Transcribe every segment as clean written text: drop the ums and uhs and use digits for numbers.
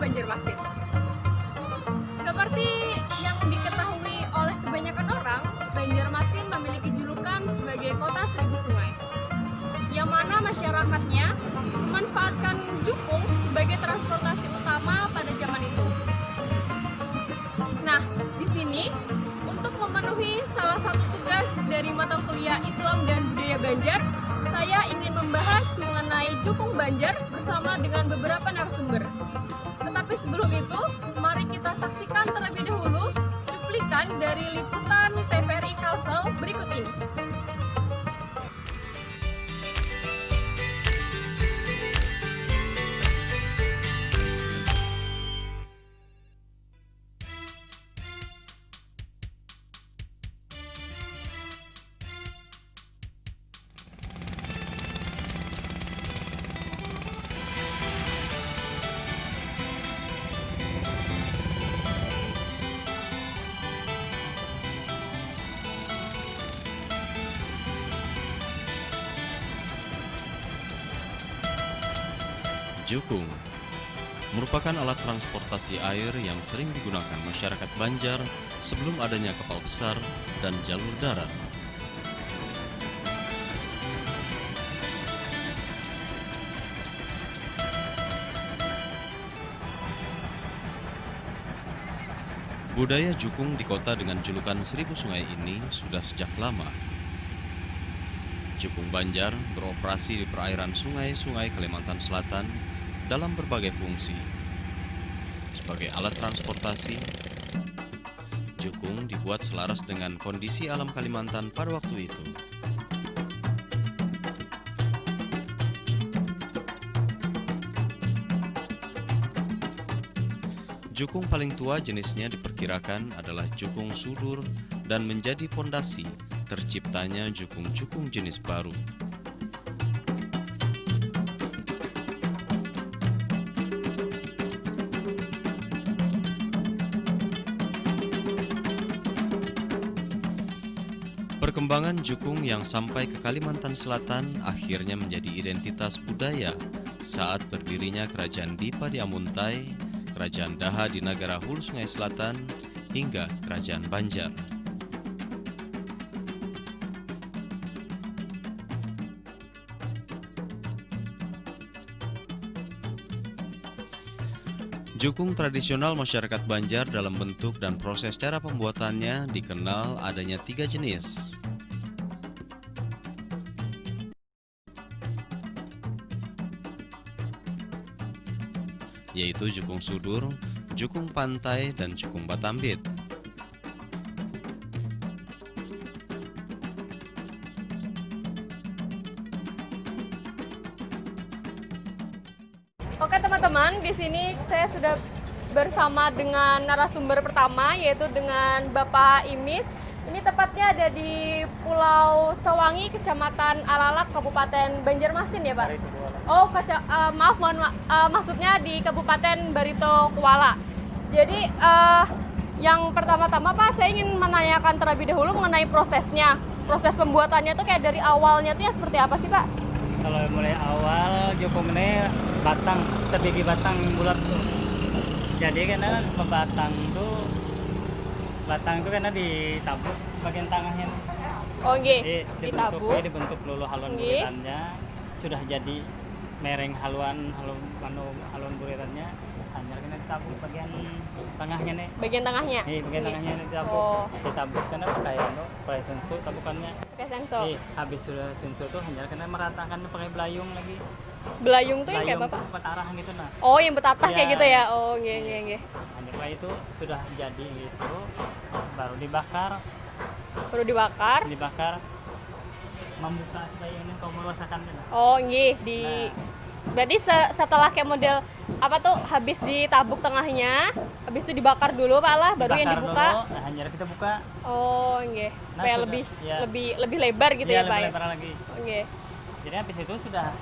Banjarmasin. Seperti yang diketahui oleh kebanyakan orang, Banjarmasin memiliki julukan sebagai kota seribu sungai, yang mana masyarakatnya memanfaatkan jukung sebagai transportasi utama pada zaman itu. Nah, di sini untuk memenuhi salah satu tugas dari mata kuliah Islam dan Budaya Banjar, saya ingin membahas mengenai Jukung Banjar bersama dengan beberapa narasumber. Tetapi sebelum itu, mari kita saksikan terlebih dahulu cuplikan dari liputan TVRI Kalsel berikut ini. Jukung merupakan alat transportasi air yang sering digunakan masyarakat Banjar sebelum adanya kapal besar dan jalur darat. Budaya jukung di kota dengan julukan Seribu Sungai ini sudah sejak lama. Jukung Banjar beroperasi di perairan sungai-sungai Kalimantan Selatan dalam berbagai fungsi. Sebagai alat transportasi, jukung dibuat selaras dengan kondisi alam Kalimantan pada waktu itu. Jukung paling tua jenisnya diperkirakan adalah jukung sudur dan menjadi fondasi terciptanya jukung-jukung jenis baru. Perkembangan jukung yang sampai ke Kalimantan Selatan akhirnya menjadi identitas budaya saat berdirinya Kerajaan Dipa di Amuntai, Kerajaan Daha di Nagara Hulu Sungai Selatan, hingga Kerajaan Banjar. Jukung tradisional masyarakat Banjar dalam bentuk dan proses cara pembuatannya dikenal adanya 3 jenis. Yaitu jukung sudur, jukung pantai, dan jukung batambit. Oke teman-teman, di sini saya sudah bersama dengan narasumber pertama, yaitu dengan Bapak Imis. Ini tepatnya ada di Pulau Sewangi, Kecamatan Alalak, Kabupaten Banjarmasin ya Pak? Oh, maksudnya di Kabupaten Barito Kuala. Jadi yang pertama-tama Pak, saya ingin menanyakan terlebih dahulu mengenai prosesnya. Proses pembuatannya tuh kayak dari awalnya tuh ya seperti apa sih Pak? Kalau mulai awal jukung ini batang, sebiji batang bulat tuh. Jadi karena batang itu karena ditabuk bagian tengahnya. Oh nggih, ditabuk. Dibentuk lulu haluan buritannya, sudah jadi mereng haluan buritannya. Hanya kena ditabuk bagian tengahnya nih. Bagian tengahnya? Nih, bagian tengahnya ditabuk. Oh. Ditabuk karena pakai sensu tabukannya. Pakai senso. Habis sudah sensu tuh hanya kena meratakan pakai belayung lagi. Belayung tuh yang kayak Bapak? Betarah gitu nah. Oh, yang betatah kayak Ya. gitu ya? Oh, nggih. Setelah itu sudah jadi gitu, baru dibakar. Baru dibakar? Dibakar, membuka supaya ini kau merasakan. Oh, nggih. Berarti setelah kayak model apa tuh habis ditabuk tengahnya, habis itu dibakar dulu Pak lah, baru yang dibuka. Dulu, nah hanya kita buka. Oh, nggih. Supaya sudah, lebih ya. lebih lebar gitu ya, Pak. Lebih lebar lagi. Oh, nggih. Jadi habis itu sudah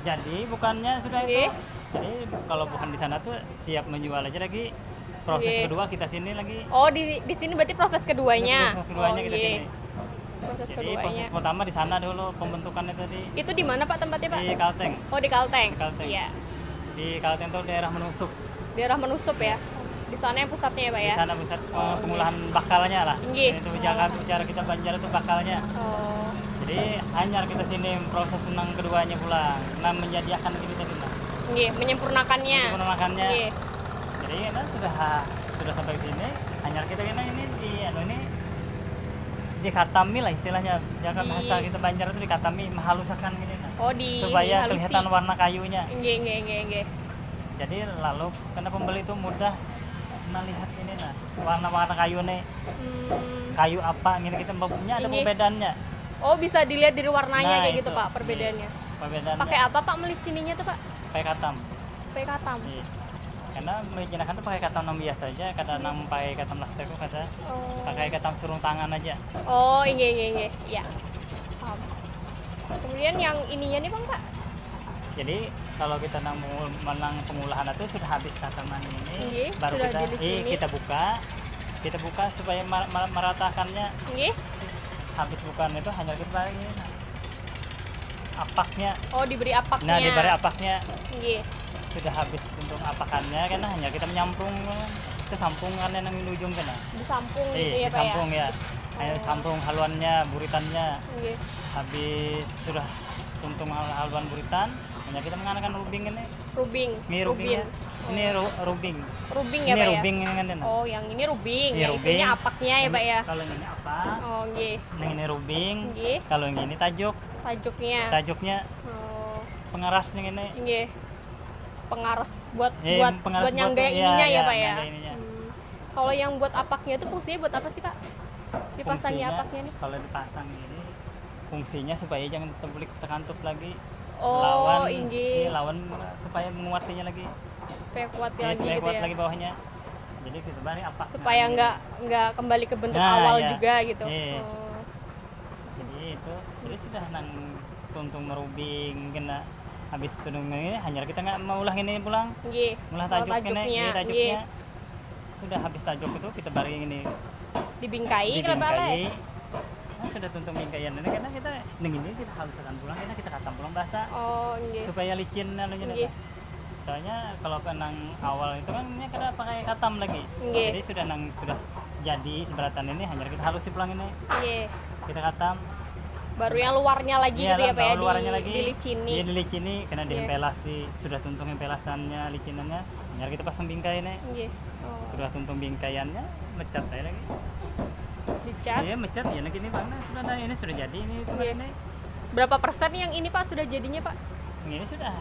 jadi bukannya sudah Nggih. itu. Jadi kalau bukan di sana tuh siap menjual aja lagi. Proses Nggih. kedua kita sini lagi. Oh, di sini berarti proses keduanya. Proses keduanya Oh, kita nggih. sini. Proses Jadi keduanya. proses pertama di sana dulu pembentukannya tadi Itu di mana Pak tempatnya Pak? di Kalteng. Oh, di Kalteng. Di Kalteng. Iya. Di Kalteng itu daerah Menusup. Daerah Menusup ya. Di sana yang pusatnya ya Pak Di ya. sana pusat pengolahan bakalnya lah. Nggih. Itu cara kita Banjar itu bakalnya. Oh. Jadi hanyar kita sini proses nang keduanya pula. Nah menjadikan gitu tadi nah. Nggih, menyempurnakannya. Menyempurnakannya. Nggih. Jadi kita sudah sampai sini. Hanyar kita ini di ini dikatami lah istilahnya. Jangan bahasa kita Banjar itu dikatami, menghaluskan gini nah. Oh, di Supaya halusi. kelihatan warna kayunya. Nggih. Jadi lalu karena pembeli itu mudah melihat ini nah warna-warna kayu nih. Kayu apa ini kita punya ada Ini. perbedaannya. Oh, bisa dilihat dari warnanya Nah, kayak gitu itu. Pak, perbedaannya. Perbedaannya Pakai apa Pak melicininya tuh Pak? pakai katam. Pakai katam. Iya. Karena melicinakan tuh pakai katam yang biasa aja, kadang pakai katam lasteko, kadang Oh. pakai katam surung tangan aja. Oh, nggih. Iya. Paham. Kemudian yang ininya nih Bang Pak. Jadi kalau kita menang pengolahan itu sudah habis kataman ini, Nggih, baru sudah kita dilicini. kita buka supaya meratakannya. Nggih. Habis bukan itu hanya kita bagi apaknya. Oh, diberi apaknya. Nah diberi apaknya Nggih. sudah habis untuk apakannya karena hanya kita menyampung ke sampungan yang di ujung kana. Disampung gitu ya Pak ya. Disampung ya. Hanya sampung haluannya, buritannya. Nggih. Habis sudah tuntung haluan buritan, hanya kita menggunakan rubing ini. Rubing. Ini rubing ya. Ini rubing. Rubing ya Ini Pak ya. rubing ini kan. Oh, yang ini rubing. Iya, Yang rubing. itunya apaknya ya Pak ya. Kalau yang ini apa? Oh, nggih. Yang ini rubing. Nggih. Kalau yang ini tajuk. Tajuknya. Tajuknya Oh, pengeras yang ini. nggih. Pengaras buat Pengaras buat nyangga buat- ininya iya, ya Pak ya. nyangga ininya. Kalau yang buat apaknya itu fungsinya buat apa sih Pak? Dipasangi Fungsinya, apaknya nih? kalau dipasang ini fungsinya supaya jangan terkantup lagi. Oh, inggih. Lawan supaya menguatinya lagi. Supaya kuat Iya, lagi supaya gitu kuat ya. lagi bawahnya. Jadi kita bari apa? Supaya nggak kembali ke bentuk Nah, awal iya. juga gitu. Iya. Oh. Jadi sudah nang tuntung merubing kena habis tuntung ini hanya kita nggak mau ulah ini pulang. Nggih. Ulah Oh, tajuk ini, tajuknya, tajuknya. Sudah habis tajuk itu kita bari ini Dibingkai kenapa dibingkai. Nah, sudah tuntung bingkaian ini karena kita dengan ini kita haluskan pulang karena kita katam pulang basah Oh, nggih. supaya licin anunya Nggih. neta. Soalnya kalau kenang awal itu kan ini kena pakai katam lagi. Nggih. Jadi sudah jadi seberatan ini hanya kita halusi pulang ini. Nggih. Kita katam. Baru yang luarnya lagi Iya, gitu ya Pak ya, luarnya lagi dilicini. Iya, dilicini karena Iya. diempelasi, sudah tuntung empelasannya, licinannya. Hanya kita pasang bingkai ini. Nggih. Oh, Sudah tuntung bingkaiannya, mecat aja lagi. dicat. Iya, mecat ya nah gini Bang. Nah, sudah nah, ini sudah jadi ini itu Iya. ini. Berapa persen yang ini Pak sudah jadinya Pak? Ini sudah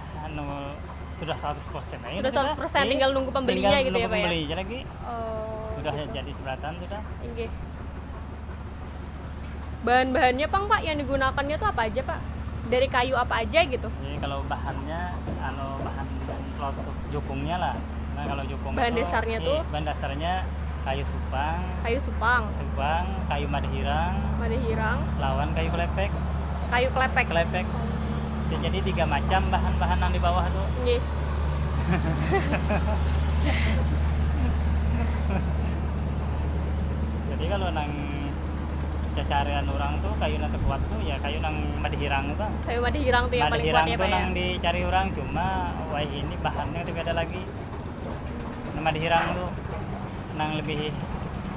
sudah 100%. Nah, ini Sudah 100%, Iya. tinggal nunggu pembelinya Tinggal gitu ya nunggu Pak ya. pembeli aja lagi. Oh. Sudah jadi seberatan sudah. Nggih. Bahan-bahannya Pak yang digunakannya tuh apa aja Pak? Dari kayu apa aja gitu? Jadi kalau bahannya bahan pelotok jukungnya lah. Nah, kalau jukung Bahan itu, dasarnya tuh? bahan dasarnya kayu supang, Kayu supang, kayu madehirang, madehirang, lawan kayu kelepek. kayu kelepek. Kelepek. Ya, jadi 3 macam bahan-bahan yang di bawah tuh. Nggih. Jadi kalau nang cacarian orang tuh kayu nang terkuat tuh ya kayu nang madehirang tuh. Kayu madehirang tuh yang paling kuat Madehirang ya tuh Pak ya. nang dicari orang cuma wah ini bahannya tuh beda lagi. Nah, madehirang tuh nang lebih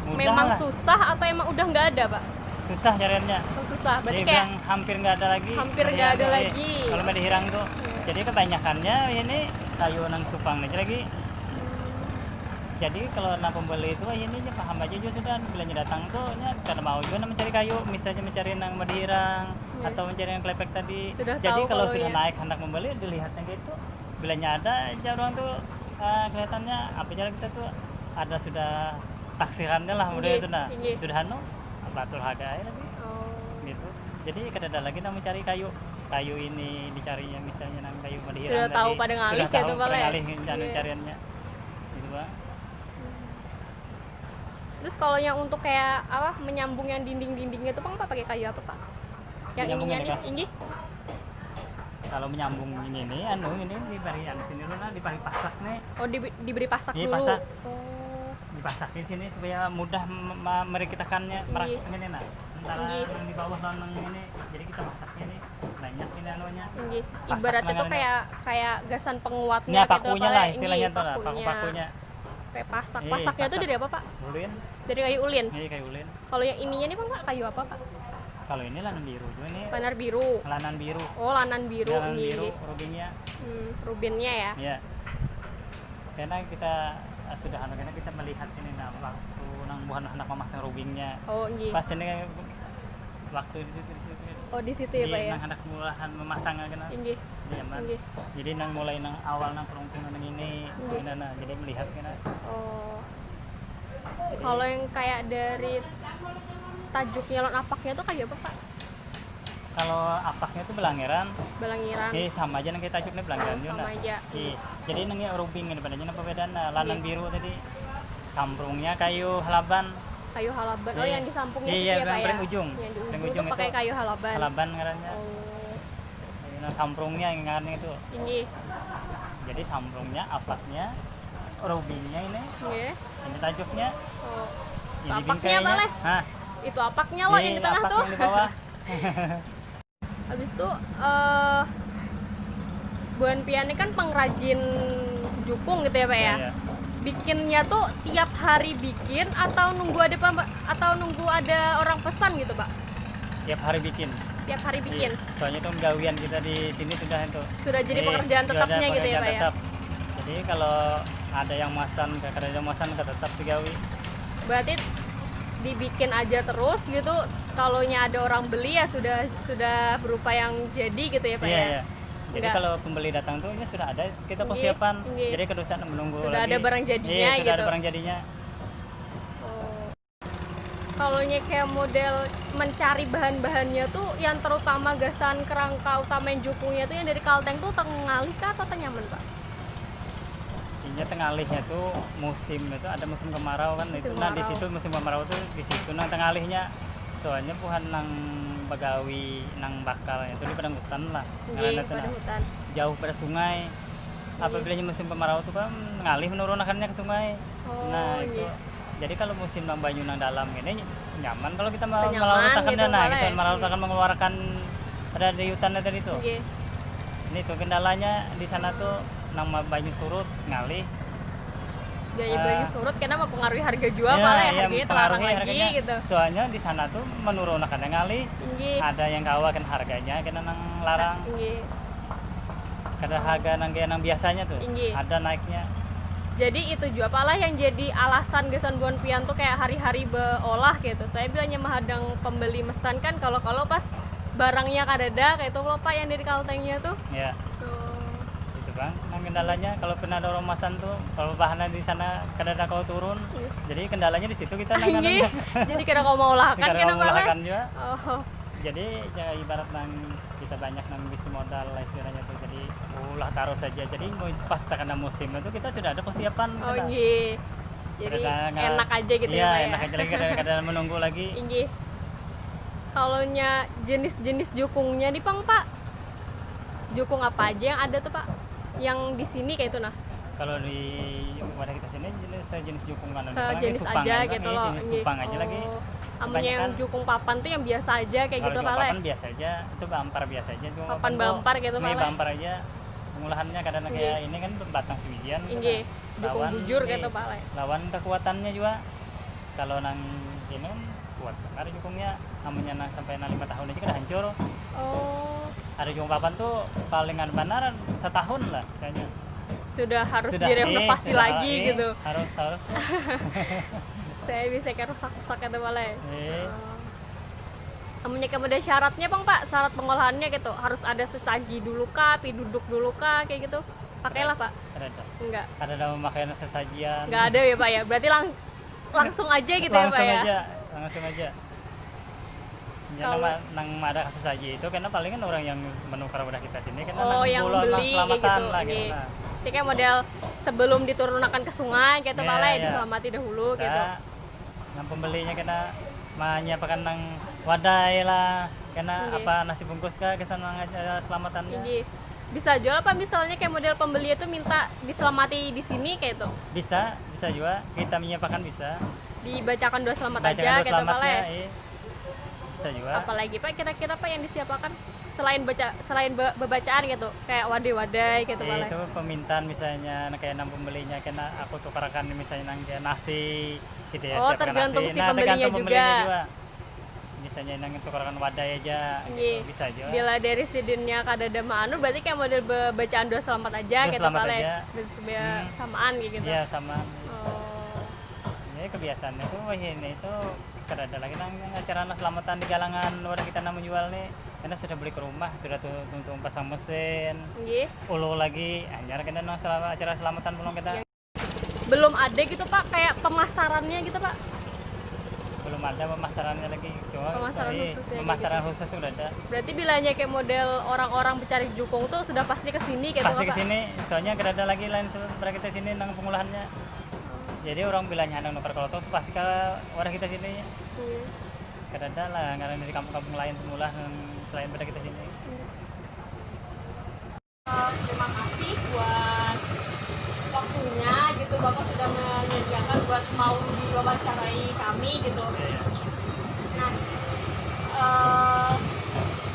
mudah Memang lah. susah atau emang udah nggak ada Pak? Susah cariannya. Oh, susah. Berarti Dia kayak bilang hampir nggak ada lagi. hampir nggak ada Madehirang tuh, lagi. iya. Kalau madehirang tuh. Iya. Jadi kebanyakannya ini kayu nang supang aja lagi. Jadi kalau nak pembeli itu ini aja paham aja juga sudah bilanya datang tuh ya karena mau juga mencari kayu misalnya mencari nang madehirang Iya. atau mencari yang kelepek tadi. Sudah Jadi tahu kalau kalau sudah ya. naik hendak membeli dilihatnya gitu bilanya ada aja orang tuh kelihatannya apa aja kita tuh ada sudah taksirannya lah udah Iya, itu nah iya. sudah batul harga aja lagi Oh. gitu. Jadi kada lagi nak mencari kayu ini dicarinya misalnya nang kayu madehirang Sudah tahu pada ngalih sudah ya tuh, tahu Pak, pada ya? ngalih anu Iya. cariannya gitu Bang. Terus kalau yang untuk kayak apa menyambung yang dinding-dindingnya itu Pak pakai kayu apa Pak? Yang Menyambung ininya yang nih, apa? ini? Kalau menyambung ini ini diberi yang sini dulu nah diberi pasak nih Oh, diberi pasak Iya, dulu. pasak. Oh. dipasakin sini supaya mudah merikitakannya Iya. merakitnya nah antara Iya. yang di bawah dan yang ini jadi kita masak ini banyak ini anunya. Nggih. Pasak Ibaratnya tuh namanya. kayak gasan penguatnya Ya gitu pakunya Pak, lah Le. istilahnya Nggih, tuh lah, pakunya. paku-pakunya. Kayak pasak. Iya, Pasaknya tuh pasak. dari apa Pak? Ulin, Dari kayu ulin. ini kayu ulin. Kalau yang ininya nih Bang Pak, kayu apa Pak? Kalau ini lanan biru, tuh ini Lanar biru. lanan biru. Oh, lanan biru. Lanan Nggih, biru, nggih. rubinnya. Rubinnya ya. Ya. Karena kita sudah karena kita melihat ini nah waktu nang buhan anak memasang rubingnya. Oh, nggih. Pas ini waktu di situ. Oh, di situ ya Pak ya. Nang anak mulahan memasang kan. Nggih. Iya, Man. Nggih. Jadi nang mulai nang awal nang peruntungan nang ini, Nggih. nah, jadi melihat kan. Oh. Kalau yang kayak dari tajuknya lon apaknya tuh kayak apa Pak? Kalau apaknya itu belangeran, Balangiran. sama aja nang kita tajuk nih belangeran Oh, juga. sama aja. Jadi nang ya rubing ini padanya apa bedana? Lanan Iya. biru tadi, samprungnya kayu halaban. Kayu halaban. Oh, Iya. yang di sampungnya Iya, itu ya Pak yang ya. paling ujung. Yang di Yang ujung, ujung itu pakai itu kayu halaban. Halaban ngarannya. Oh. Nah, samprungnya yang ngarannya itu. Ini. Jadi samprungnya, apaknya, rubingnya Nggih. ini tajuknya. Oh. Ini Apaknya apa, Le? Hah? Itu apaknya loh yang di tengah apak tuh. yang di bawah. Habis itu Bu Pian ini kan pengrajin jukung gitu ya Pak ya. Iya. Bikinnya tuh tiap hari bikin atau nunggu ada orang pesan gitu Pak? Tiap hari bikin. Tiap hari bikin. Iya. Soalnya itu gawian kita di sini sudah itu. Sudah jadi pekerjaan sudah ada tetapnya gitu ya pekerjaan Pak ya. tetap. Jadi kalau ada yang masan, kadang ada masan tetap digawi. Berarti dibikin aja terus gitu. Kalaunya ada orang beli ya sudah berupa yang jadi gitu ya Pak Iya, ya. iya. Jadi Enggak. kalau pembeli datang tuh ini sudah ada kita Nggih, persiapan. nggih. Jadi kedusan menunggu Sudah lagi. ada barang jadinya Iya, sudah gitu. ada barang jadinya. Oh. Kalaunya kayak model mencari bahan-bahannya tuh yang terutama gasan kerangka utama jukungnya tuh yang dari Kalteng tuh Tengalih kah atau Tenyaman Pak? Intinya Tengalihnya tuh musim itu ada musim kemarau kan Musim itu. Nah, di kemarau. situ musim kemarau tuh di situ nang Tengalihnya. Soalnya bukan nang Bagawi nang bakal itu di padang hutan lah. Nggih, Karena itu pada nah, hutan. jauh pada sungai. Apabila musim kemarau tuh kan ngalih menurunkannya ke sungai. Oh, Nah, itu. iya. Jadi kalau musim nang banyu nang dalam ini nyaman kalau kita mau Nyaman melautakan gitu, nah boleh. kita melautakan mengeluarkan ada di hutannya tadi tuh. Nggih. Ini tuh kendalanya di sana tuh nang banyu surut ngalih. Biaya banyu surut karena mempengaruhi harga jual Ya, malah ya, yang harganya terlarang mempengaruhi lagi harganya. gitu. Soalnya di sana tuh menurunkan ngalih. Tinggi. Ada yang kawakan harganya kena nang larang. Tinggi. Kada harga nang kayak nang biasanya tuh. Tinggi. Ada naiknya. Jadi itu juga apalah yang jadi alasan Gasan Bu Pian tuh kayak hari-hari beolah gitu. Saya bilangnya menghadang pembeli mesan kan kalau pas barangnya kadada kayak itu loh Pak yang dari Kaltengnya tuh. Ya, Tuh. itu Bang. Nang kendalanya kalau pernah ada orang masan tuh kalau bahannya di sana kada ada kau turun. Iya. Jadi kendalanya di situ kita nang Tinggi. Jadi kira kau mau lah kan Kada kenapa mau lah? melakukan juga. Oh. Jadi ya ibarat nang kita banyak nang bisi modal lah istilahnya tuh. Jadi ulah taruh saja. Jadi pas terkena musim itu kita sudah ada persiapan. Oh kita. iya. Jadi Kada- enak aja gitu iya, ya Pak ya. enak aja lagi kadang menunggu lagi. Tinggi. Kalaunya jenis-jenis jukungnya nih Pang Pak. Jukung apa aja yang ada tuh Pak? Yang di sini kayak itu nah. Kalau di wadah kita sini jenis jukung kan Sejenis aja gitu loh. jenis Nggih. supang aja lagi. Amunnya yang Kebanyakan- jukung papan tuh yang biasa aja kayak Kalau gitu jukung Pak Le. papan biasa aja, itu bampar biasa aja. Jukung Papan tuh bampar gitu, mie Pak Le. bampar aja. Pengolahannya kadang Nggih. kayak ini kan batang sebijian. Inggih. Jukung bujur nih, gitu Pak Le. Lawan kekuatannya juga. Kalau nang ini kan kuat banget ada jukungnya. Namanya nang sampai nang 5 tahun aja kan hancur. Oh, Ada jukung papan tuh palingan benar setahun lah misalnya. sudah harus Sudah, direnovasi sudah, lagi gitu. Harus Saya bisa kayak rusak-rusak gitu Pak Le. eh, Amunnya kemudian syaratnya Bang Pak, syarat pengolahannya gitu harus ada sesaji dulu kah, api duduk dulu kah kayak gitu. Pakailah Pak. ada. Enggak. Ada nama makanan sesajian. Enggak ada ya Pak ya. Berarti langsung aja gitu ya Pak langsung ya. aja, langsung aja. Ya, Kalau- nang ada kasus saja itu karena paling kan orang yang menukar udah kita sini karena Oh, yang beli kayak gitu. lah Nggih. gitu. Nah, Sih kayak model sebelum diturunkan ke sungai gitu Pak Le, Iya, iya. diselamati dahulu gitu. Nang pembelinya kena menyiapkan nang wadai lah, kena Nggih. apa nasi bungkus kah kesana aja selamatannya. Tinggi. Bisa jual apa misalnya kayak model pembeli itu minta diselamati di sini kayak itu. Bisa juga kita menyiapkan bisa. Dibacakan doa selamat Bacakan aja dulu gitu Pak Le. selamatnya, bisa juga. Apalagi Pak kira-kira Pak yang disiapkan selain bebacaan gitu, kayak wadai-wadai gitu Ya, malah. itu permintaan misalnya kayak nang pembelinya kena aku tukarkan misalnya nang kayak nasi gitu ya. Oh, siapkan tergantung nasi. si pembelinya juga. Misalnya nang tukarkan wadai aja Iya. gitu, bisa aja. Bila dari sidinnya kadada anu berarti kayak model bacaan dua selamat aja Dua gitu selamat paling. aja. Samaan gitu. Iya sama. Oh. Jadi kebiasaannya itu ini itu ada lagi nang acara selamatan di galangan orang kita nang menjual nih, karena sudah beli ke rumah, sudah tuh pasang mesin, Nggih. ulu lagi, anjar kita nang acara selamatan belum kita. Belum ada gitu Pak kayak pemasarannya gitu Pak. Belum ada pemasarannya lagi, cuma Pemasaran khususnya pemasaran khusus sudah ada. Berarti bilanya kayak model orang-orang pencari jukung tuh sudah pasti kesini gitu Pasti Pak. kesini, soalnya ada lagi lain seperti kita sini nang pengolahannya. Jadi orang bilangnya nang nuker kelotok tuh pasti ke orang kita sini. Ada lah, nggak dari kampung-kampung lain semula selain pada kita sini. Terima kasih buat waktunya gitu, Bapak sudah menyediakan buat mau diwawancarai kami gitu. Iya. Nah,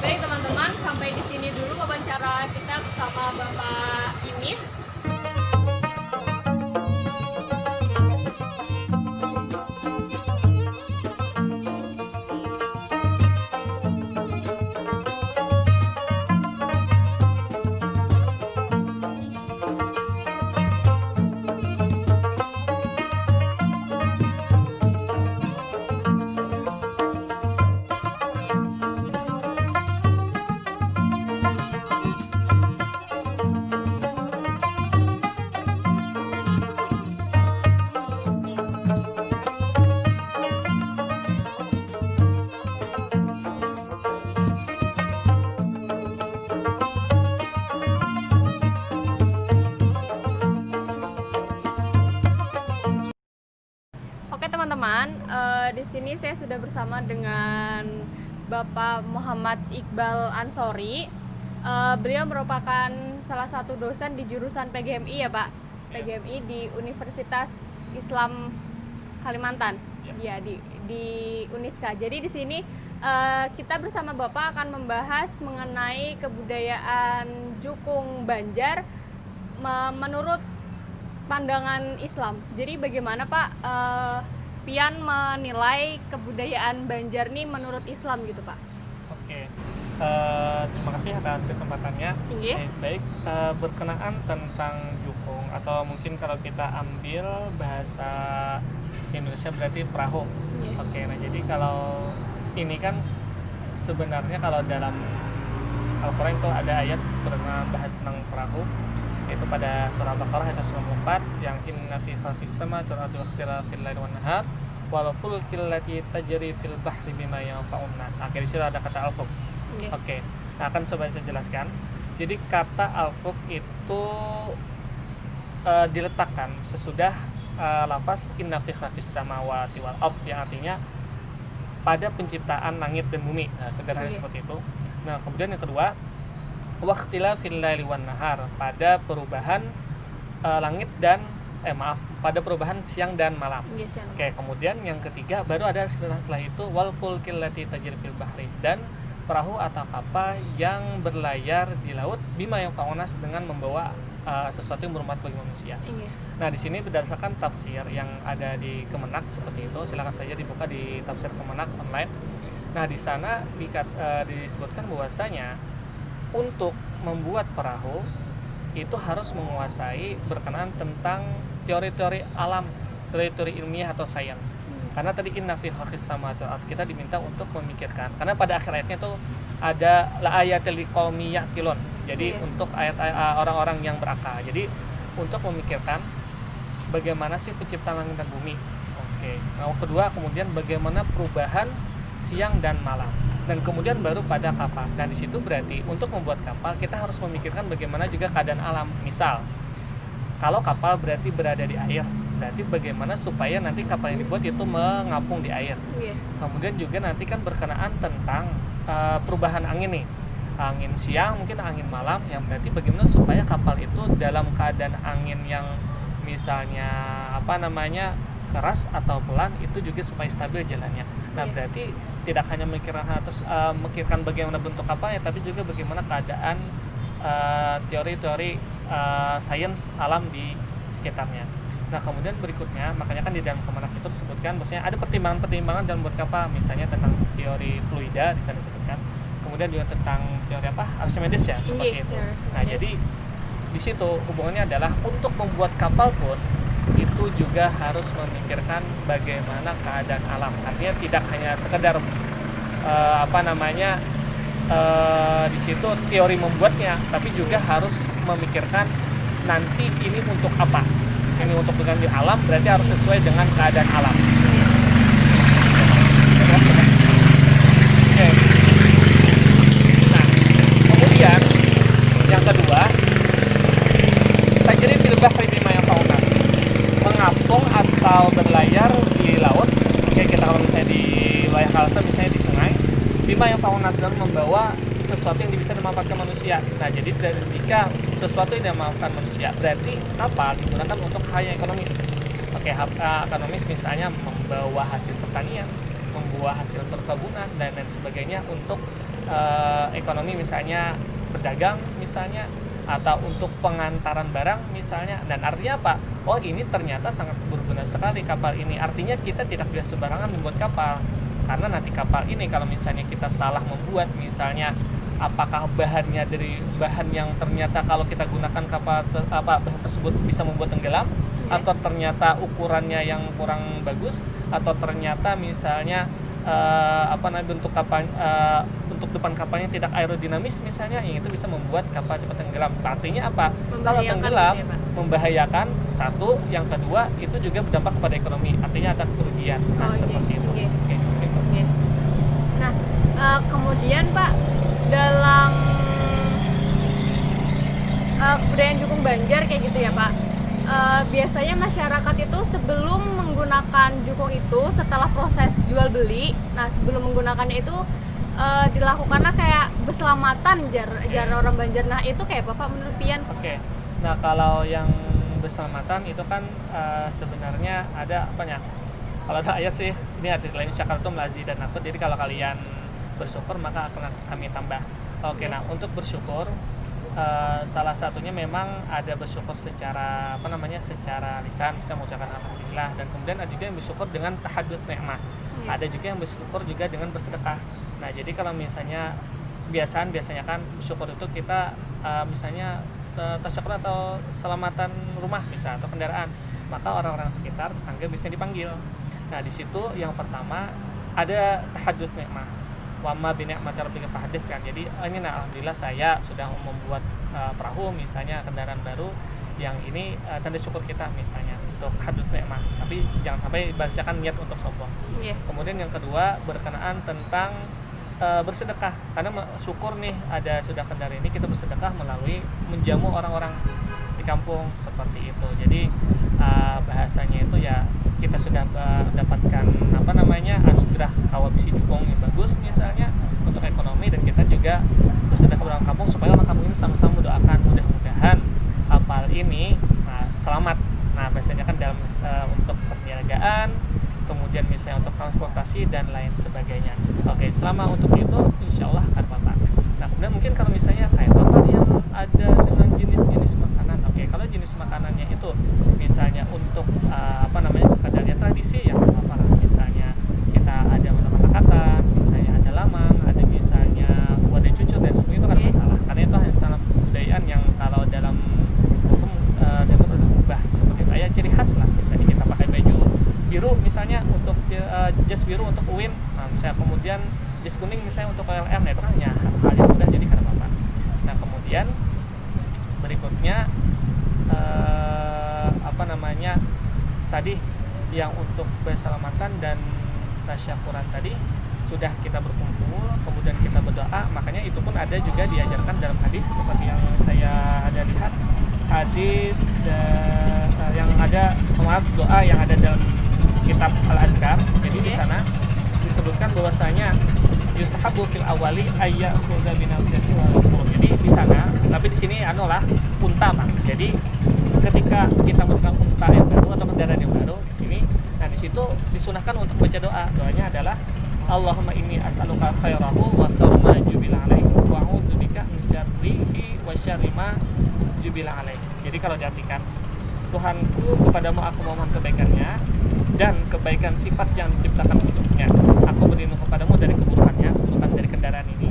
baik teman-teman, sampai di sini dulu wawancara kita bersama Bapak Imis. Oke teman-teman, di sini saya sudah bersama dengan Bapak Muhammad Iqbal Ansori. Beliau merupakan salah satu dosen di jurusan PGMI ya Pak, PGMI di Universitas Islam Kalimantan, ya di Uniska. Jadi di sini kita bersama Bapak akan membahas mengenai kebudayaan Jukung Banjar menurut pandangan Islam. Jadi bagaimana Pak Pian menilai kebudayaan Banjar nih menurut Islam gitu Pak? Oke, terima kasih atas kesempatannya. Iya. Baik, berkenaan tentang jukung atau mungkin kalau kita ambil bahasa Indonesia berarti perahu. Iya. Oke, nah jadi kalau ini kan sebenarnya kalau dalam Al-Quran itu ada ayat bahas tentang perahu, itu pada surah Al-Baqarah ayat 94 yang inna fi khalqis samawati wal ardi wa ikhtilafil laili wan nahar wal fulkil lati tajri fil bahri bima yanfa'un nas. Akhir di situ ada kata al-fulk. Iya. Oke. Nah, akan coba saya jelaskan. Jadi kata al-fulk itu diletakkan sesudah lafaz inna fi khalqis samawati wal ardi yang artinya pada penciptaan langit dan bumi. Nah, sederhana seperti itu. Nah, kemudian yang kedua waqtilafil laili wan nahar, pada perubahan langit dan pada perubahan siang dan malam. Yes, ya. Oke, kemudian yang ketiga baru ada setelah itu wal fulkil lati tajri fil bahri, dan perahu atau kapal yang berlayar di laut bima yang faunas dengan membawa sesuatu yang bermanfaat bagi manusia. Iya. Nah, di sini berdasarkan tafsir yang ada di Kemenak seperti itu, silakan saja dibuka di tafsir Kemenak online. Nah, di sana disebutkan bahwasanya untuk membuat perahu itu harus menguasai berkenaan tentang teori-teori alam, teori-teori ilmiah atau sains. Karena tadi inna fi khalqis samawati wal ardi, kita diminta untuk memikirkan. Karena pada akhir ayatnya itu ada la ayatil liqaumi yaqilun. Jadi untuk ayat orang-orang yang berakal. Jadi untuk memikirkan bagaimana sih penciptaan langit dan bumi. Oke. Nah, kedua kemudian bagaimana perubahan siang dan malam. Dan kemudian baru pada kapal. Dan di situ berarti untuk membuat kapal kita harus memikirkan bagaimana juga keadaan alam. Misal, kalau kapal berarti berada di air, berarti bagaimana supaya nanti kapal yang dibuat itu mengapung di air. Iya. Kemudian juga nanti kan berkenaan tentang perubahan angin nih. Angin siang, mungkin angin malam, yang berarti bagaimana supaya kapal itu dalam keadaan angin yang misalnya keras atau pelan itu juga supaya stabil jalannya. Nah, berarti tidak hanya memikirkan bagaimana bentuk kapalnya, tapi juga bagaimana keadaan teori-teori sains alam di sekitarnya. Nah, kemudian berikutnya, makanya kan di dalam kemenak itu disebutkan bahwasanya ada pertimbangan-pertimbangan dalam membuat kapal, misalnya tentang teori fluida di sana disebutkan. Kemudian juga tentang teori Archimedes ya, seperti itu. Nah, jadi di situ hubungannya adalah untuk membuat kapal pun itu juga harus memikirkan bagaimana keadaan alam. Artinya tidak hanya sekedar di situ teori membuatnya, tapi juga harus memikirkan nanti ini untuk apa. Ini untuk dengan di alam, berarti harus sesuai dengan keadaan alam. Oke. Nah, kemudian yang kedua, tajri fil bahri bima yanfa'un nas. Mengapung atau berlayar di laut, kayak kita kalau misalnya di wilayah Kalsel, misalnya di sungai, bima yanfa'un nas, dan membawa sesuatu yang bisa dimanfaatkan manusia. Nah, jadi ketika sesuatu yang dimanfaatkan manusia, berarti kapal digunakan untuk hal yang ekonomis. Oke, ekonomis misalnya membawa hasil pertanian, membawa hasil perkebunan dan lain sebagainya untuk ekonomi, misalnya berdagang misalnya, atau untuk pengantaran barang misalnya. Dan artinya apa? Oh, ini ternyata sangat berguna sekali kapal ini. Artinya kita tidak bisa sembarangan membuat kapal, karena nanti kapal ini kalau misalnya kita salah membuat, misalnya apakah bahannya dari bahan yang ternyata kalau kita gunakan kapal bahan tersebut bisa membuat tenggelam, atau ternyata ukurannya yang kurang bagus, atau ternyata misalnya bentuk kapal bentuk depan kapalnya tidak aerodinamis misalnya, yang itu bisa membuat kapal cepat tenggelam. Artinya apa? Kalau tenggelam membahayakan, satu, yang kedua itu juga berdampak kepada ekonomi, artinya ada kerugian. Nah, seperti itu. Nah, kemudian Pak, dalam kebudayaan Jukung Banjar kayak gitu ya Pak, biasanya masyarakat itu sebelum menggunakan jukung itu, setelah proses jual beli, nah sebelum menggunakannya itu dilakukannya kayak berselamatan jar orang Banjar. Nah, itu kayak Bapak menurut Pian? Oke. Nah, kalau yang berselamatan itu kan sebenarnya ada apanya? Kalau ada ayat sih, ini hadis lain, syakartum lazidan aku. Jadi kalau kalian bersyukur maka akan kami tambah. Oke, nah untuk bersyukur salah satunya memang ada bersyukur secara secara lisan, bisa mengucapkan alhamdulillah, dan kemudian ada juga yang bersyukur dengan tahadduts nikmah. Ada juga yang bersyukur juga dengan bersedekah. Nah, jadi kalau misalnya biasanya kan bersyukur itu kita misalnya tasyakur atau selamatan rumah bisa atau kendaraan, maka orang-orang sekitar tetangga bisa dipanggil. Nah, di situ yang pertama ada tahadduts nikmah. Wama binikmati rabbika fahaddits kan. Jadi ini alhamdulillah saya sudah membuat perahu misalnya, kendaraan baru, yang ini tanda syukur kita misalnya untuk tahadduts nikmah. Tapi jangan sampai bacakan niat untuk sombong. Kemudian yang kedua berkenaan tentang bersedekah, karena syukur nih ada sudah kendaraan ini, kita bersedekah melalui menjamu orang-orang di kampung seperti itu. Jadi bahasanya itu ya kita sudah dapatkan anugerah kawabisi jukung yang bagus misalnya untuk ekonomi, dan kita juga bersedekah ke orang kampung supaya orang kampung ini sama-sama mendoakan mudah-mudahan kapal ini selamat. Nah, biasanya kan dalam untuk perniagaan, kemudian misalnya untuk transportasi dan lain sebagainya. Oke, selama untuk itu insya Allah akan Bapak. Nah, kemudian mungkin kalau misalnya kayak Bapak yang ada dengan jenis-jenis makanan. Oke, kalau jenis makanannya itu misalnya untuk sekedarnya tradisi ya apa, misalnya kita ada makanan, misalnya ada lamang, ada misalnya wadah cucur dan sebagainya, itu kan masalah, karena itu hanya dalam kebudayaan yang kalau dalam hukum dan berubah seperti itu. Ya ciri khas lah, misalnya kita pakai baju biru misalnya untuk jas biru untuk UIN, nah misalnya kemudian jas kuning misalnya untuk KLM, nah itu kan hanya hal yang mudah jadi karena apa. Nah, kemudian berikutnya tadi yang untuk berselamatan dan tasyakuran tadi sudah kita berkumpul, kemudian kita berdoa, makanya itu pun ada juga diajarkan dalam hadis seperti yang saya ada lihat, hadis yang ada doa yang ada dalam kitab Al-Adhkar. Jadi di sana disebutkan bahwasanya yustahabu fil awali ayya'khudha bi nasiyati wal qurub. Jadi di sana, tapi di sini unta, Bang. Jadi ketika kita menggunakan unta yang baru atau kendaraan yang baru di sini, nah di situ disunahkan untuk baca doa. Doanya adalah Allahumma inni as'aluka khairahu wa khairu ma jubila alaih wa a'udzubika min syarrihi wa syarri ma jubila alaih. Jadi kalau diartikan, Tuhanku, kepadamu aku memohon kebaikannya dan kebaikan sifat yang diciptakan untuknya. Aku berlindung kepadamu dari keburukannya, keburukan dari kendaraan ini,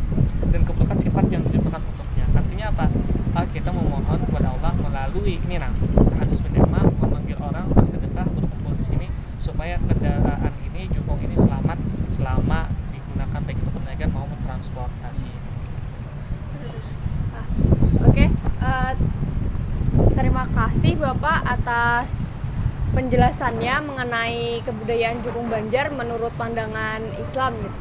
dan keburukan sifat yang diciptakan untuknya. Artinya apa? Kita memohon kepada Allah melalui ini hadis menyama, memanggil orang bersedekah berkumpul di sini supaya kendaraan ini, jukung ini selamat selama digunakan baik itu perniagaan maupun transportasi. Oke, terima kasih Bapak atas penjelasannya mengenai kebudayaan Jukung Banjar menurut pandangan Islam gitu.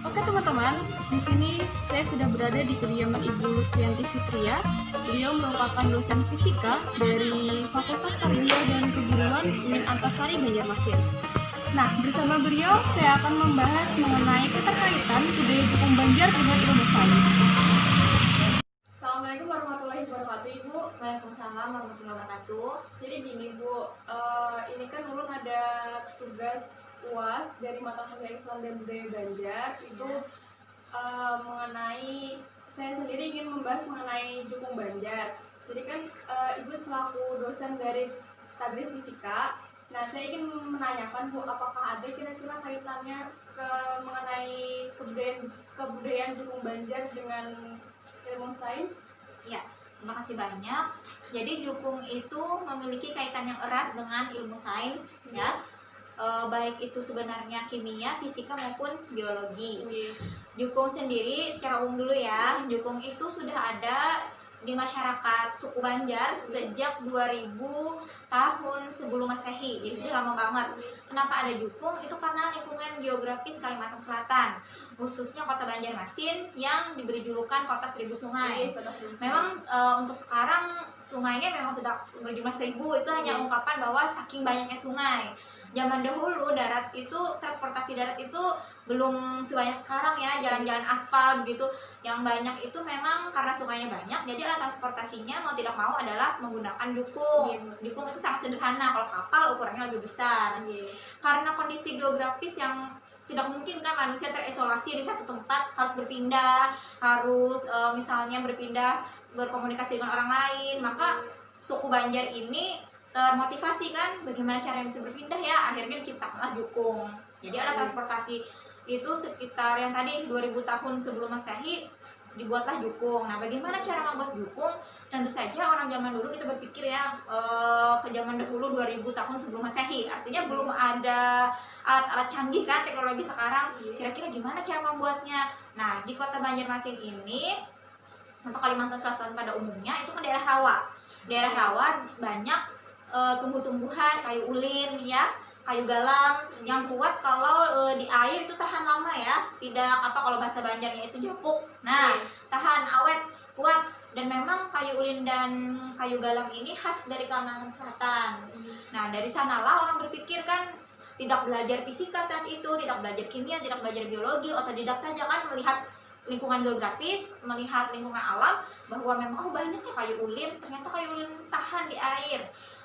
Oke teman-teman, di sini saya sudah berada di kediaman Ibu Lutfianti Fitria. Beliau merupakan dosen fisika dari Fakultas Tarbiyah dan Keguruan UIN Antasari Banjarmasin. Nah, bersama beliau saya akan membahas mengenai keterkaitan budaya Jukung Banjar dengan ilmu sains. Assalamualaikum warahmatullahi wabarakatuh, Ibu. Waalaikumsalam warahmatullahi wabarakatuh. Jadi gini Bu, ini kan ulun ada tugas UAS dari mata kuliah Islam dan Budaya Banjar itu mengenai, saya sendiri ingin membahas mengenai Jukung Banjar. Jadi kan Ibu selaku dosen dari Tadris Fisika, nah saya ingin menanyakan Bu, apakah ada kira-kira kaitannya mengenai kebudayaan Jukung Banjar dengan ilmu sains? Ya, terima kasih banyak. Jadi Jukung itu memiliki kaitan yang erat dengan ilmu sains, ya. Baik itu sebenarnya kimia, fisika maupun biologi. Jukung sendiri secara umum dulu ya. Jukung itu sudah ada di masyarakat suku Banjar sejak 2000 tahun sebelum Masehi. Jadi sudah lama banget. Kenapa ada Jukung? Itu karena lingkungan geografis Kalimantan Selatan, khususnya kota Banjarmasin yang diberi julukan kota seribu sungai. Memang untuk sekarang sungainya memang sudah berjumlah 1000. Itu hanya ungkapan bahwa saking banyaknya sungai. Zaman dahulu darat itu, transportasi darat itu belum sebanyak sekarang ya, jalan-jalan aspal begitu. Yang banyak itu memang karena sungainya banyak, jadi alat transportasinya mau tidak mau adalah menggunakan jukung. Jukung itu sangat sederhana, kalau kapal ukurannya lebih besar. Karena kondisi geografis yang tidak mungkin kan manusia terisolasi di satu tempat, harus berpindah, harus misalnya berpindah berkomunikasi dengan orang lain, maka suku Banjar ini termotivasi kan bagaimana cara yang bisa berpindah ya, akhirnya diciptakanlah jukung. Jadi alat transportasi itu sekitar yang tadi 2000 tahun sebelum Masehi dibuatlah jukung. Nah, bagaimana cara membuat jukung? Tentu saja orang zaman dulu kita berpikir ya ke zaman dahulu 2000 tahun sebelum Masehi. Artinya belum ada alat-alat canggih kan teknologi sekarang. Kira-kira gimana cara membuatnya? Nah, di kota Banjarmasin ini untuk Kalimantan Selatan pada umumnya itu kan daerah rawa. Daerah rawa banyak tumbuh-tumbuhan, kayu ulin ya, kayu galam yang kuat kalau di air itu tahan lama ya, tidak kalau bahasa Banjarnya itu japuk. Nah, tahan, awet, kuat. Dan memang kayu ulin dan kayu galam ini khas dari Kalimantan Selatan. Nah, dari sanalah orang berpikir kan tidak belajar fisika saat itu, tidak belajar kimia, tidak belajar biologi, otodidak saja kan melihat lingkungan geografis, melihat lingkungan alam bahwa memang banyaknya kayu ulin, ternyata kayu ulin tahan di air.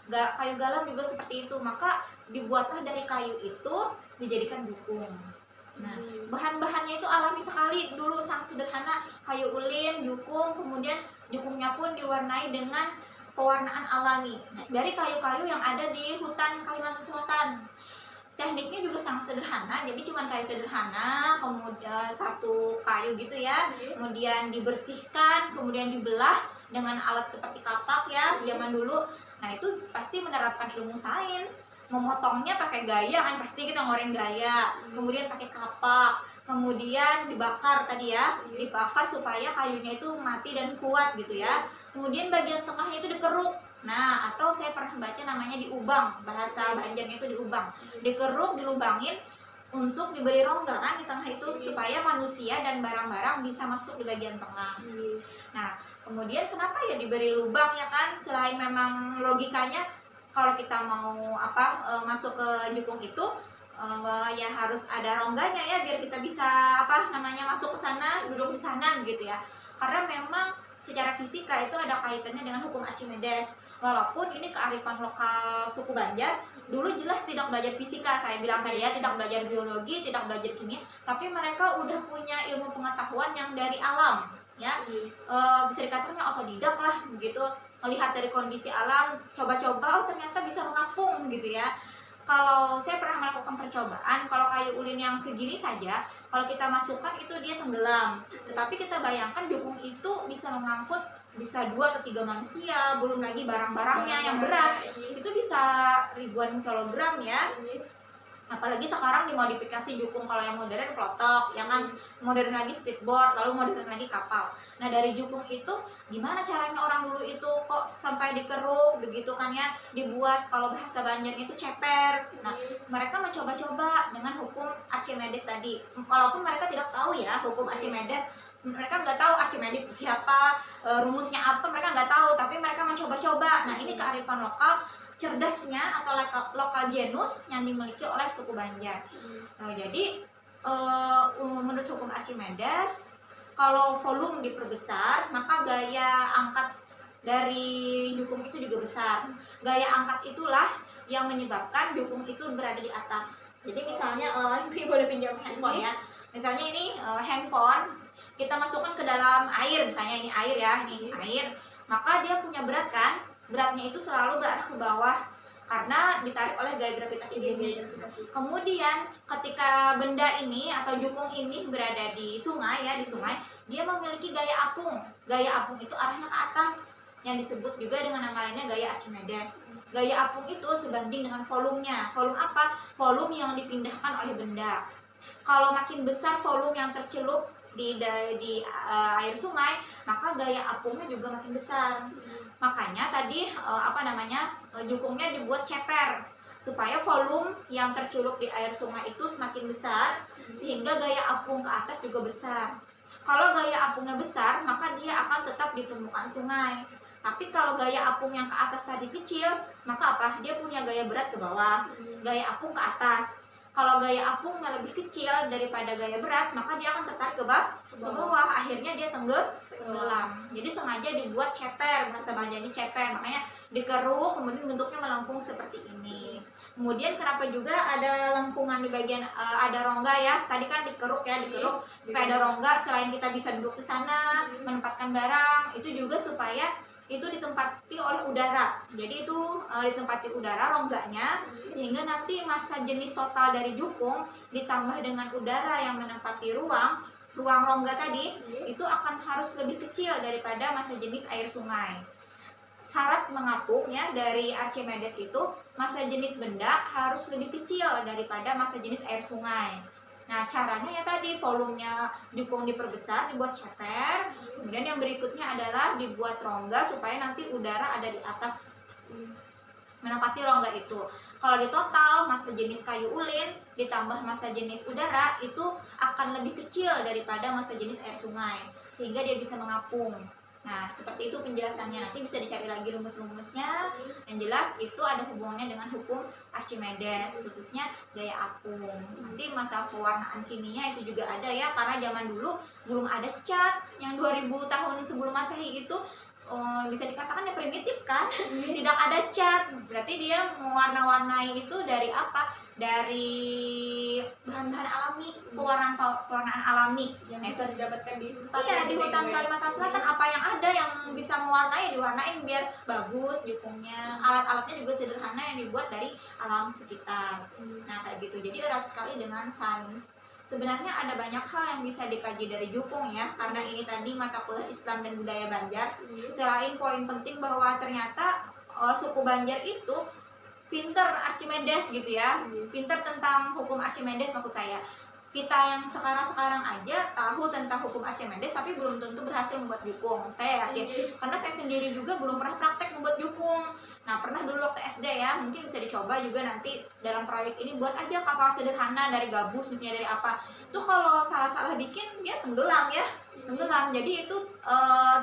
Kayu galam juga seperti itu, maka dibuatlah dari kayu itu dijadikan jukung. Nah, bahan-bahannya itu alami sekali, dulu sangat sederhana, kayu ulin, jukung, kemudian jukungnya pun diwarnai dengan pewarnaan alami. Nah, dari kayu-kayu yang ada di hutan Kalimantan Selatan. Tekniknya juga sangat sederhana, jadi cuma kayu sederhana, kemudian satu kayu gitu ya, kemudian dibersihkan, kemudian dibelah dengan alat seperti kapak ya, zaman dulu. Nah, itu pasti menerapkan ilmu sains. Memotongnya pakai gaya kan, pasti kita ngeluarin gaya, kemudian pakai kapak, kemudian dibakar tadi ya, dibakar supaya kayunya itu mati dan kuat gitu ya. Kemudian bagian tengahnya itu dikeruk. Nah, atau saya pernah baca namanya diubang, bahasa Banjarnya itu diubang, dikeruk, dilubangin untuk diberi rongga kan di tengah itu supaya manusia dan barang-barang bisa masuk di bagian tengah. Nah, kemudian kenapa ya diberi lubang ya kan, selain memang logikanya kalau kita mau masuk ke jukung itu ya harus ada rongganya ya biar kita bisa masuk ke sana, duduk di sana gitu ya. Karena memang secara fisika itu ada kaitannya dengan hukum Archimedes. Walaupun ini kearifan lokal suku Banjar, dulu jelas tidak belajar fisika, saya bilang tadi ya, tidak belajar biologi, tidak belajar kimia, tapi mereka udah punya ilmu pengetahuan yang dari alam, ya. Bisa dikatakan otodidak lah begitu, melihat dari kondisi alam, coba-coba, oh ternyata bisa mengapung gitu ya. Kalau saya pernah melakukan percobaan, kalau kayu ulin yang segini saja, kalau kita masukkan itu dia tenggelam. Tetapi kita bayangkan jukung itu bisa mengangkut bisa 2 atau 3 manusia, belum lagi barang-barangnya yang berat. Itu bisa ribuan kilogram ya. Apalagi sekarang dimodifikasi jukung, kalau yang modern klotok, yang kan modern lagi speedboat, lalu modern lagi kapal. Nah dari jukung itu gimana caranya orang dulu itu kok sampai dikeruk begitu kan ya, dibuat, kalau bahasa Banjar itu ceper. Nah mereka mencoba-coba dengan hukum Archimedes tadi, walaupun mereka tidak tahu ya hukum Archimedes, mereka nggak tahu Archimedes siapa, rumusnya apa, mereka nggak tahu, tapi mereka mencoba-coba. Nah ini kearifan lokal, cerdasnya atau lokal genus yang dimiliki oleh suku Banjar. Jadi menurut hukum Archimedes, kalau volume diperbesar maka gaya angkat dari jukung itu juga besar. Gaya angkat itulah yang menyebabkan jukung itu berada di atas. Jadi misalnya ini boleh pinjam handphone ya. Misalnya ini handphone, kita masukkan ke dalam air, misalnya ini air ya, ini air, maka dia punya berat kan? Beratnya itu selalu berarah ke bawah karena ditarik oleh gaya gravitasi bumi. Kemudian ketika benda ini atau jukung ini berada di sungai ya, di sungai, dia memiliki gaya apung. Gaya apung itu arahnya ke atas, yang disebut juga dengan nama lainnya gaya Archimedes. Gaya apung itu sebanding dengan volumenya. Volume apa? Volume yang dipindahkan oleh benda. Kalau makin besar volume yang tercelup di air sungai, maka gaya apungnya juga makin besar. Makanya tadi jukungnya dibuat ceper supaya volume yang tercelup di air sungai itu semakin besar, sehingga gaya apung ke atas juga besar. Kalau gaya apungnya besar, maka dia akan tetap di permukaan sungai. Tapi kalau gaya apung yang ke atas tadi kecil, maka apa? Dia punya gaya berat ke bawah, gaya apung ke atas. Kalau gaya apungnya lebih kecil daripada gaya berat, maka dia akan tertarik ke bawah, akhirnya dia tenggelam. Jadi sengaja dibuat ceper, bahasa Banjar ini ceper, makanya dikeruk, kemudian bentuknya melengkung seperti ini. Kemudian kenapa juga ada lengkungan di bagian ada rongga ya? Tadi kan dikeruk ya, dikeruk supaya ada rongga, selain kita bisa duduk di sana, menempatkan barang, itu juga supaya itu ditempati oleh udara. Jadi itu ditempati udara rongganya, sehingga nanti massa jenis total dari jukung ditambah dengan udara yang menempati ruang rongga tadi, itu akan harus lebih kecil daripada massa jenis air sungai. Syarat mengapung ya dari Archimedes itu, massa jenis benda harus lebih kecil daripada massa jenis air sungai. Nah caranya ya tadi, volumenya jukung diperbesar, dibuat ceper. Kemudian yang berikutnya adalah dibuat rongga supaya nanti udara ada di atas menempati rongga itu. Kalau di total massa jenis kayu ulin ditambah massa jenis udara itu akan lebih kecil daripada massa jenis air sungai, sehingga dia bisa mengapung. Nah seperti itu penjelasannya, nanti bisa dicari lagi rumus-rumusnya. Yang jelas itu ada hubungannya dengan hukum Archimedes, khususnya gaya apung. Nanti masalah pewarnaan kimia itu juga ada ya, karena zaman dulu belum ada cat. Yang 2000 tahun sebelum Masehi itu bisa dikatakan ya primitif kan, tidak ada cat. Berarti dia mewarna-warnai itu dari apa? Dari bahan-bahan alami, pewarnaan alami yang bisa didapatkan di hutan. Iya, di hutan Kalimantan Selatan apa yang ada yang bisa mewarnai, diwarnain biar bagus jukungnya. Alat-alatnya juga sederhana yang dibuat dari alam sekitar. Nah kayak gitu, jadi erat sekali dengan sains. Sebenarnya ada banyak hal yang bisa dikaji dari jukung ya, karena ini tadi mata kuliah Islam dan budaya Banjar. Selain poin penting bahwa ternyata suku Banjar itu pinter Archimedes gitu ya, pinter tentang hukum Archimedes maksud saya. Kita yang sekarang-sekarang aja tahu tentang hukum Archimedes, tapi belum tentu berhasil membuat jukung. Saya yakin, karena saya sendiri juga belum pernah praktek membuat jukung. Nah pernah dulu waktu SD ya, mungkin bisa dicoba juga nanti dalam proyek ini, buat aja kapal sederhana dari gabus misalnya, dari apa. Itu kalau salah-salah bikin dia tenggelam ya, tenggelam. Jadi itu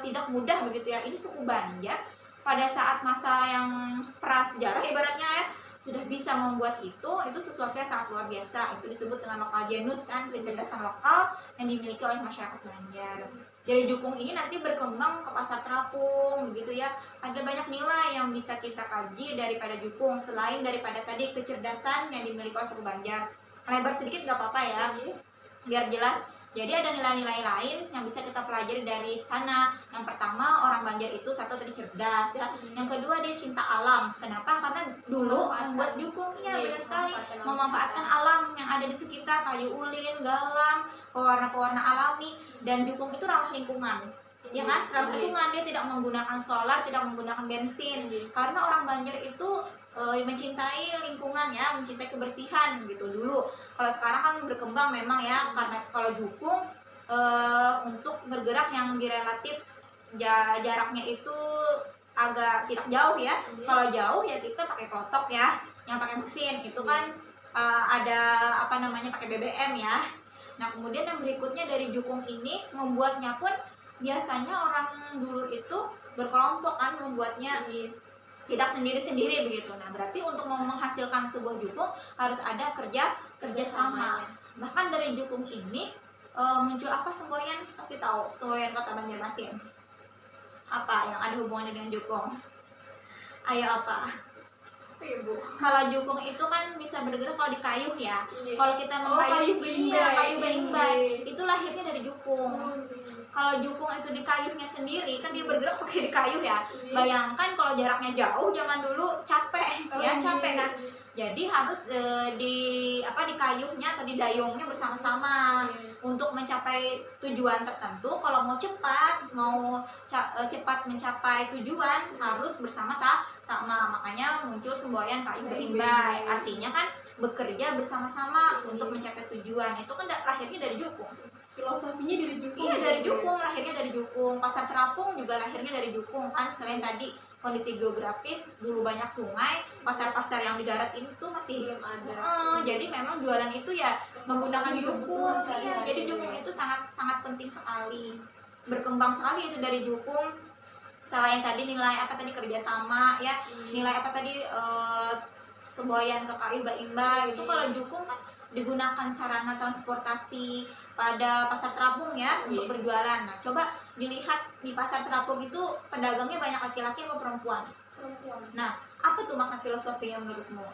tidak mudah begitu ya. Ini suku Banjar pada saat masa yang prasejarah ibaratnya ya, sudah bisa membuat itu sesuatu yang sangat luar biasa. Itu disebut dengan lokal genus kan, kecerdasan lokal yang dimiliki oleh masyarakat Banjar. Dari jukung ini nanti berkembang ke pasar terapung begitu ya. Ada banyak nilai yang bisa kita kaji daripada jukung selain daripada tadi kecerdasan yang dimiliki oleh suku Banjar. Lebar sedikit nggak apa-apa ya, biar jelas. Jadi ada nilai-nilai lain yang bisa kita pelajari dari sana. Yang pertama, orang Banjar itu satu tadi cerdas ya. Yang kedua, dia cinta alam. Kenapa? Karena dulu membuat jukung, ya benar sekali, memanfaatkan alam yang ada di sekitar, kayu ulin, galang, pewarna-pewarna alami, dan jukung itu ramah lingkungan. Ya kan? Ramah lingkungan, dia tidak menggunakan solar, tidak menggunakan bensin. Karena orang Banjar itu mencintai lingkungan ya, mencintai kebersihan gitu dulu. Kalau sekarang kan berkembang memang ya, karena kalau jukung untuk bergerak yang direlatif jaraknya itu agak tidak jauh ya. Kalau jauh ya kita pakai klotok ya, yang pakai mesin itu kan ada apa namanya, pakai BBM ya. Nah kemudian yang berikutnya dari jukung ini membuatnya pun biasanya orang dulu itu berkelompok kan membuatnya, tidak sendiri-sendiri begitu. Nah, berarti untuk menghasilkan sebuah jukung harus ada kerja sama. Bahkan dari jukung ini muncul apa semboyan? Pasti tahu, semboyan Kota Banjarmasin. Apa yang ada hubungannya dengan jukung? Ayo apa? Ibu. Kalau jukung itu kan bisa bergerak kalau di kayu ya. Kalau kita mengayuh, kayu berimbai, itu lahirnya dari jukung. Kalau jukung itu di kayunya sendiri kan dia bergerak pakai di kayu ya. Bayangkan kalau jaraknya jauh zaman dulu capek ya, capek kan. Jadi harus di kayunya atau di dayungnya bersama-sama untuk mencapai tujuan tertentu. Kalau mau cepat mencapai tujuan harus bersama-sama. Makanya muncul semboyan kayu berimbai. Artinya kan bekerja bersama-sama untuk mencapai tujuan. Itu kan lahirnya dari jukung. Filosofinya dari jukung. Iya, dari jukung, lahirnya dari jukung. Pasar terapung juga lahirnya dari jukung kan. Selain tadi kondisi geografis, dulu banyak sungai, pasar-pasar yang di darat ini tuh masih belum ada. Jadi memang jualan itu ya menggunakan jukung. Iya, jadi jukung itu sangat penting sekali. Berkembang sekali itu dari jukung. Selain tadi nilai apa tadi, kerjasama ya, nilai apa tadi, semboyan ke kayu baimba itu. Kalau jukung kan digunakan sarana transportasi pada pasar terapung ya, untuk berjualan. Nah coba dilihat di pasar terapung itu pedagangnya banyak laki-laki atau perempuan? Nah apa tuh makna filosofinya menurutmu?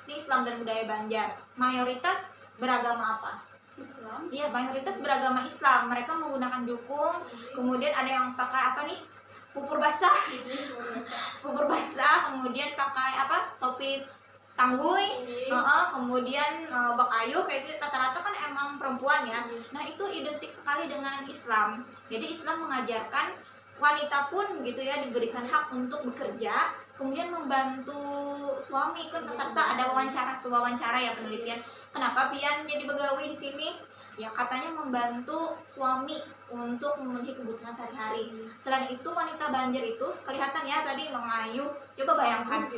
Ini Islam dan budaya Banjar mayoritas beragama apa? Islam. Iya, mayoritas beragama Islam. Mereka menggunakan jukung. Kemudian ada yang pakai apa nih, pupur basah. Pupur basah, kemudian pakai apa, topi tangguy, kemudian bakayu, kayak gitu. Rata-rata kan emang perempuan ya. Nah itu identik sekali dengan Islam. Jadi Islam mengajarkan wanita pun gitu ya diberikan hak untuk bekerja, kemudian membantu suami. Kan rata-rata ada wawancara ya, penelitian. Kenapa pian jadi begawi di sini? Ya katanya membantu suami untuk memenuhi kebutuhan sehari-hari. Selain itu wanita Banjar itu kelihatan ya tadi mengayuh. Coba bayangkan,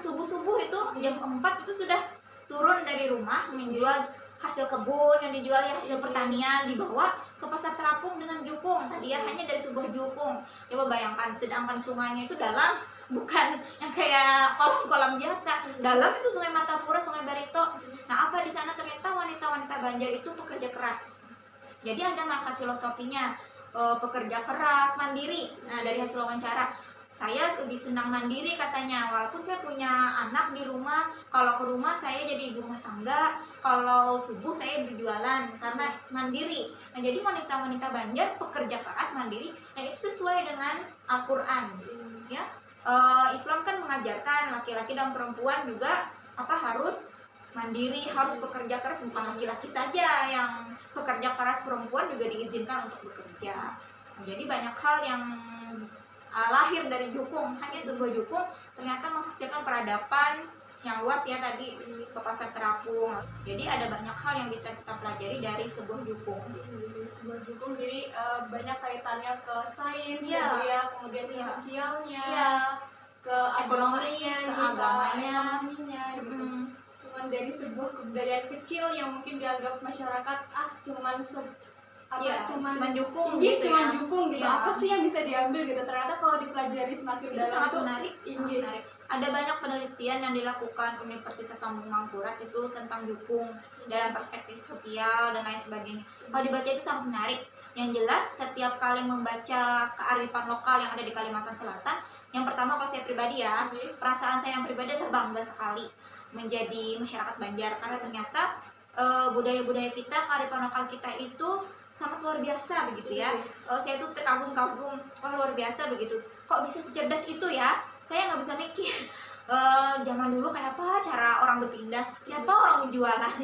subuh-subuh itu jam 4 itu sudah turun dari rumah menjual hasil kebun yang dijual ya, hasil pertanian, dibawa ke pasar terapung dengan jukung. Tadi ya hanya dari sebuah jukung. Coba bayangkan, sedangkan sungainya itu dalam, bukan yang kayak kolam-kolam biasa. Dalam itu Sungai Martapura, Sungai Barito. Nah apa di sana ternyata wanita-wanita Banjar itu pekerja keras. Jadi ada makna filosofinya, pekerja keras, mandiri. Nah dari hasil wawancara, saya lebih senang mandiri katanya, walaupun saya punya anak di rumah. Kalau ke rumah saya jadi ibu rumah tangga, kalau subuh saya berjualan karena mandiri. Nah jadi wanita-wanita Banjar pekerja keras, mandiri, dan itu sesuai dengan Al-Quran ya. Islam kan mengajarkan laki-laki dan perempuan juga harus mandiri, harus bekerja keras. Bukan laki-laki saja yang bekerja keras, perempuan juga diizinkan untuk bekerja. Jadi banyak hal yang lahir dari jukung. Hanya sebuah jukung ternyata menghasilkan peradaban yang luas ya tadi ke pasar terapung. Jadi ada banyak hal yang bisa kita pelajari dari sebuah jukung. Sebuah jukung jadi banyak kaitannya ke sains ya, kemudian ke sosialnya, ke ekonomi, ke agamanya. Gitu. Cuman dari sebuah kebudayaan kecil yang mungkin dianggap masyarakat cuman Iya, cuman jukung Iya, gitu cuman ya. jukung gitu. Iya. Apa sih yang bisa diambil gitu? Ternyata kalau dipelajari semakin Itu dalam sangat tuh menarik, sangat iya. menarik. Ada banyak penelitian yang dilakukan Universitas Lambung Mangkurat itu tentang jukung dalam perspektif sosial dan lain sebagainya. Kalau dibaca itu sangat menarik. Yang jelas setiap kali membaca kearifan lokal yang ada di Kalimantan Selatan, yang pertama kalau saya pribadi ya, perasaan saya yang pribadi adalah bangga sekali menjadi masyarakat Banjar karena ternyata budaya-budaya kita, kearifan lokal kita itu sangat luar biasa begitu ya. Saya tuh terkagum-kagum, wah luar biasa begitu. Kok bisa secerdas itu ya? Saya nggak bisa mikir. Zaman dulu kayak apa cara orang berpindah, kayak apa orang berjualan.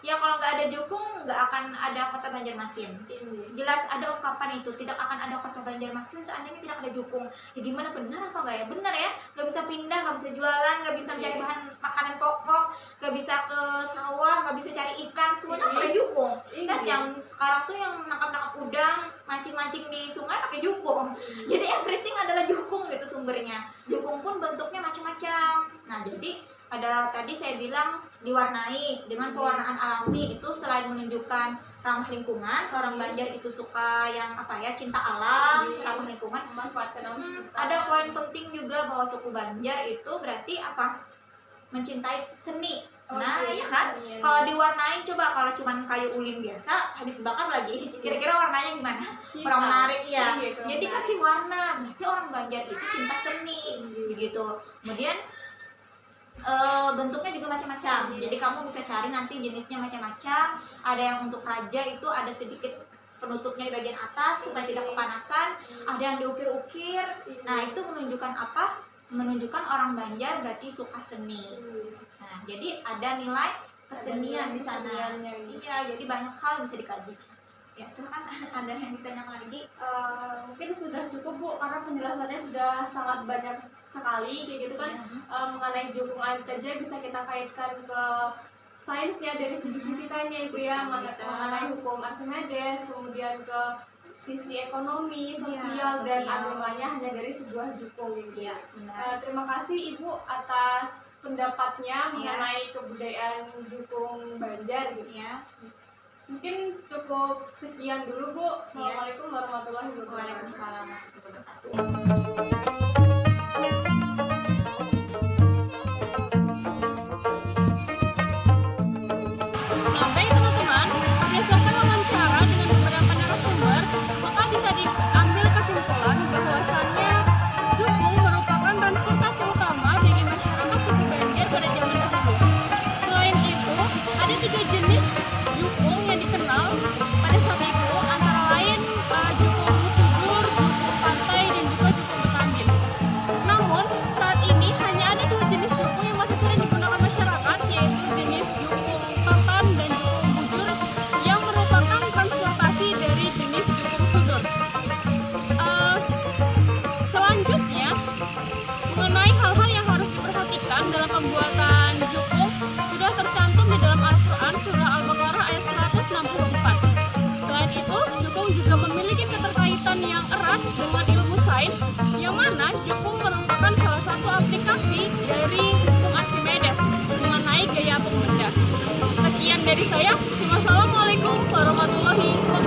Ya kalau nggak ada jukung nggak akan ada kota Banjarmasin. Jelas ada ungkapan itu, tidak akan ada kota Banjarmasin seandainya tidak ada jukung. Ya gimana, benar apa nggak ya? Benar ya, nggak bisa pindah, nggak bisa jualan, nggak bisa mencari bahan makanan pokok, nggak bisa ke sawah, nggak bisa cari ikan, semuanya pakai jukung. Dan yang sekarang tuh yang nangkap-nangkap udang, mancing-mancing di sungai pakai jukung. Jadi everything adalah jukung gitu sumbernya. Jukung pun bentuknya macam-macam. Nah jadi ada tadi saya bilang diwarnai dengan pewarnaan alami itu selain menunjukkan ramah lingkungan, orang Banjar itu suka yang apa ya, cinta alam, ramah lingkungan. Memanfaatkan alam sekitar. Ada poin penting juga bahwa suku Banjar itu berarti apa? Mencintai seni. Nah, iya kan? Kalau diwarnai coba kalau cuman kayu ulin biasa habis dibakar lagi. Kira-kira warnanya gimana? Kurang menarik ya. Jadi kasih warna. Berarti orang Banjar itu cinta seni begitu. Kemudian bentuknya juga macam-macam. Jadi kamu bisa cari nanti jenisnya macam-macam. Ada yang untuk raja itu ada sedikit penutupnya di bagian atas supaya tidak kepanasan. Ada yang diukir-ukir. Nah, itu menunjukkan apa? Menunjukkan orang Banjar berarti suka seni. Nah, jadi ada nilai kesenian di sana. Iya, jadi banyak hal yang bisa dikaji. Ya, silakan ada yang ditanyakan lagi. Mungkin sudah cukup Bu, karena penjelasannya sudah sangat banyak sekali kayak gitu kan. Mengenai jukung air terjun bisa kita kaitkan ke sains ya, dari segi fisikanya Ibu ya, mengenai hukum Archimedes, kemudian ke sisi ekonomi, sosial, dan agamanya hanya dari sebuah jukung gitu. Iya, benar. Terima kasih Ibu atas pendapatnya mengenai kebudayaan jukung Banjar gitu. Ya. Mungkin cukup sekian dulu Bu. Assalamualaikum warahmatullahi wabarakatuh. Waalaikumsalam warahmatullahi wabarakatuh. Nah, baik teman-teman, berdasarkan wawancara dengan beberapa narasumber, maka bisa diambil kesimpulan bahwasannya jukung merupakan transportasi utama bagi masyarakat suku Banjar pada zaman dahulu. Selain itu, ada 3 jenis jukung yang dikenal pada saat itu, antara lain jukung sujur, jukung pantai, dan juga jukung petambin. Namun, saat ini hanya ada 2 jenis jukung yang masih sering digunakan masyarakat, yaitu jenis jukung papan dan jukung bujur, yang merupakan transportasi dari jenis jukung sudut. Selanjutnya, mengenai hal-hal yang harus diperhatikan dalam pembuatan jukung sudah tercantum di dalam Al-Quran surah Al-Baqarah ayat 164. Selain itu, jukung juga memiliki keterkaitan yang erat dengan ilmu sains, yang mana jukung merupakan salah satu aplikasi dari hukum Archimedes mengenai gaya pembedah. Sekian dari saya. Wassalamualaikum warahmatullahi wabarakatuh.